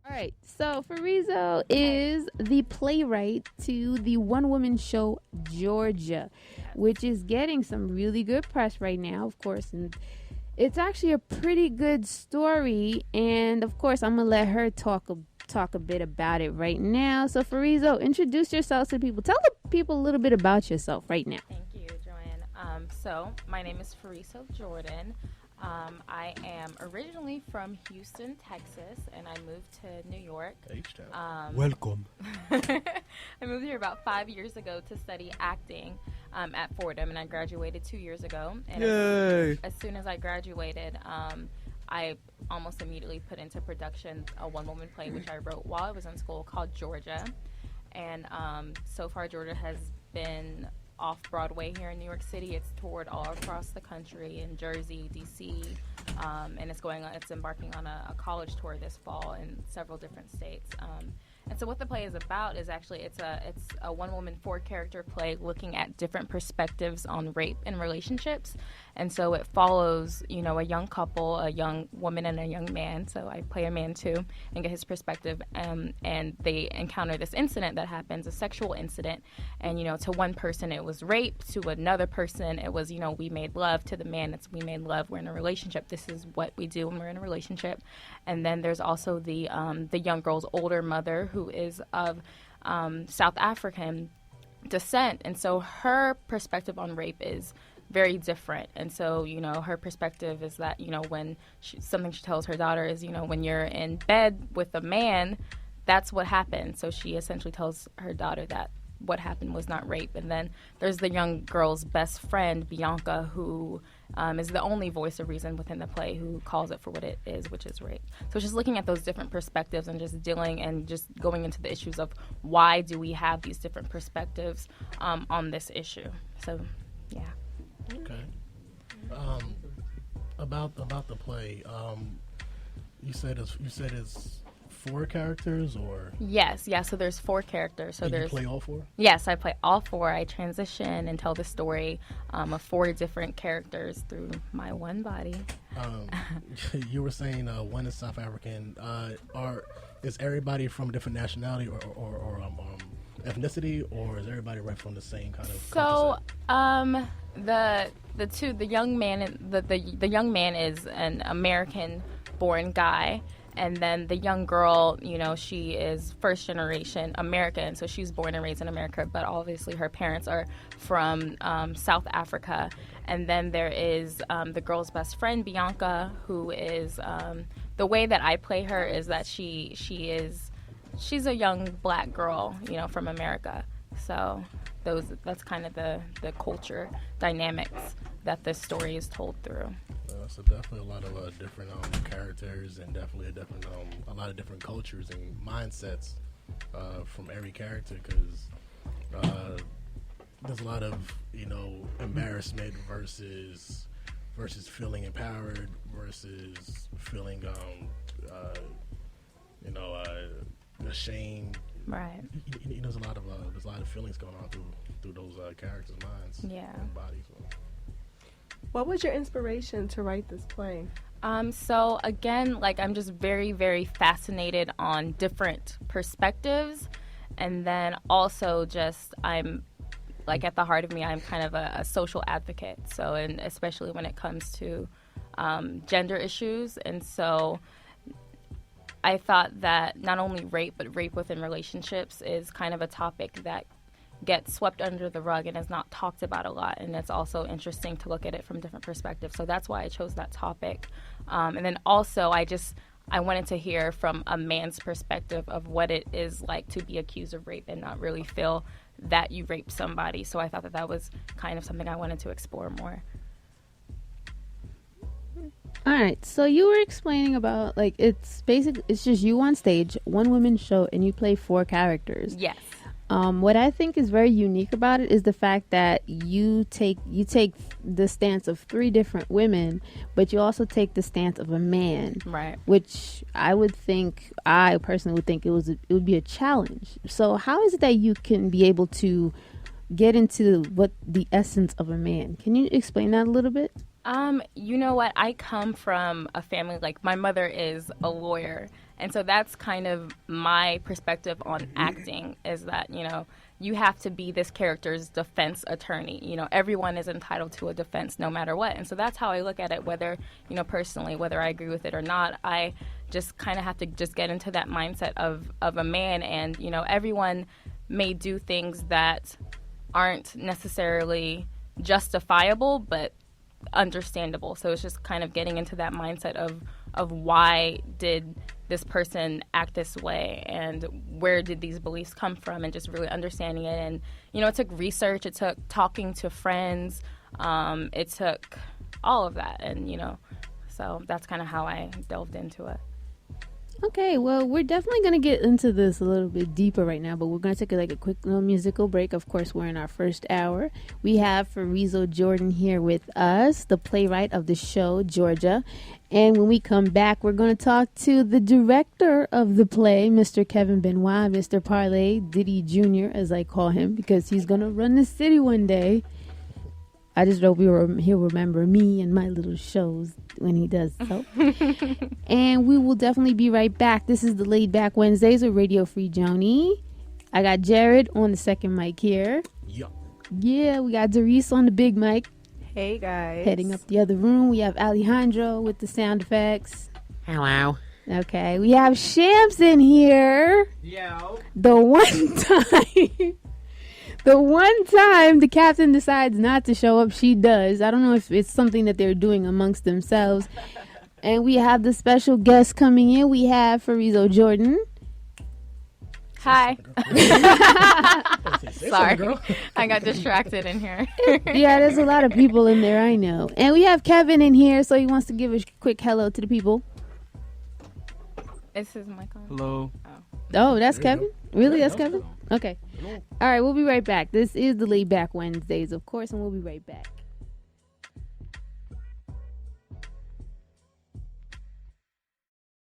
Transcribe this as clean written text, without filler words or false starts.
All right, so Fariso is the playwright to the one-woman show Georgia, which is getting some really good press right now, of course, and it's actually a pretty good story. And of course, I'm gonna let her talk a bit about it right now. So Fariso, introduce yourself to people. Tell the people a little bit about yourself right now. Thank you, Joanne. So my name is Fariso Jordan. I am originally from Houston, Texas, and I moved to New York. Welcome. I moved here about 5 years ago to study acting at Fordham, and I graduated 2 years ago. And Yay! as soon as I graduated, I almost immediately put into production a one-woman play, which I wrote while I was in school, called Georgia. And so far, Georgia has been off-Broadway here in New York City. It's toured all across the country, in Jersey, D.C., and it's embarking on a college tour this fall in several different states. And so what the play is about is actually it's a one-woman, four-character play looking at different perspectives on rape in relationships. And so it follows, a young couple, a young woman and a young man. So I play a man too and get his perspective. And they encounter this incident that happens, a sexual incident. And, to one person it was rape, to another person it was, we made love, to the man it's we made love, we're in a relationship. This is what we do when we're in a relationship. And then there's also the young girl's older mother, who is of South African descent. And so her perspective on rape is very different. And so, her perspective is that, when something she tells her daughter is, when you're in bed with a man, that's what happened. So she essentially tells her daughter that what happened was not rape. And then there's the young girl's best friend, Bianca, who is the only voice of reason within the play, who calls it for what it is, which is rape. So just looking at those different perspectives and just dealing and just going into the issues of why do we have these different perspectives on this issue. So, yeah. Okay. About the play, you said it's 4 characters, or? Yes. So there's 4 characters. So you play all 4? Yes, I play all 4. I transition and tell the story of 4 different characters through my one body. You were saying one is South African. Is everybody from a different nationality or ethnicity, or is everybody right from the same kind of? So the young man, the young man is an American-born guy. And then the young girl, she is first generation American, so she's born and raised in America, but obviously her parents are from South Africa. And then there is the girl's best friend, Bianca, who is, the way that I play her is that she's a young black girl, from America. So that's kind of the culture dynamics that this story is told through. So definitely a lot of different characters, and definitely a lot of different cultures and mindsets from every character, because there's a lot of embarrassment versus feeling empowered versus feeling ashamed. Right. There's a lot of feelings going on through those characters' minds. Yeah. And bodies. What was your inspiration to write this play? So again, I'm just very, very fascinated on different perspectives. And then also I'm at the heart of me, I'm kind of a social advocate. So, and especially when it comes to gender issues. And so I thought that not only rape, but rape within relationships is kind of a topic that gets swept under the rug and is not talked about a lot. And it's also interesting to look at it from different perspectives. So that's why I chose that topic. And then also I wanted to hear from a man's perspective of what it is like to be accused of rape and not really feel that you raped somebody. So I thought that was kind of something I wanted to explore more. All right, so you were explaining about it's just you on stage, one woman show, and you play 4 characters. Yes. What I think is very unique about it is the fact that you take the stance of 3 different women, but you also take the stance of a man, right? Which I personally would think it would be a challenge. So how is it that you can be able to get into what the essence of a man? Can you explain that a little bit? You know what? I come from a family, like, my mother is a lawyer. And so that's kind of my perspective on acting, is that, you know, you have to be this character's defense attorney. You know, everyone is entitled to a defense no matter what. And so that's how I look at it, whether, you know, personally, whether I agree with it or not. I just kind of have to just get into that mindset of a man. And, you know, everyone may do things that aren't necessarily justifiable, but understandable. So it's just kind of getting into that mindset of why did this person act this way, and where did these beliefs come from, and just really understanding it. And, you know, it took research, it took talking to friends, it took all of that. And, you know, so that's kind of how I delved into it. Okay, well, we're definitely going to get into this a little bit deeper right now, but we're going to take a quick little musical break. Of course, we're in our first hour. We have Fariso Jordan here with us, the playwright of the show, Georgia. And when we come back, we're going to talk to the director of the play, Mr. Kevin Benoit, Mr. Parlay, Diddy Jr., as I call him, because he's going to run the city one day. I just hope he'll remember me and my little shows when he does so. And we will definitely be right back. This is the Laid Back Wednesdays with Radio Free Joni. I got Jared on the second mic here. Yup. Yeah, we got Doris on the big mic. Hey, guys. Heading up the other room, we have Alejandro with the sound effects. Hello. Okay, we have Shams in here. Yo. The one time the captain decides not to show up, she does. I don't know if it's something that they're doing amongst themselves. And we have the special guest coming in. We have Fariso Jordan. Hi. Say Sorry. something, girl. I got distracted in here. Yeah, there's a lot of people in there, I know. And we have Kevin in here, so he wants to give a quick hello to the people. Is his mic on? Hello. Oh, that's There you Kevin? go. Really? Yeah, That's no, Kevin? no. Okay. All right, we'll be right back. This is the Laid Back Wednesdays, of course, and we'll be right back.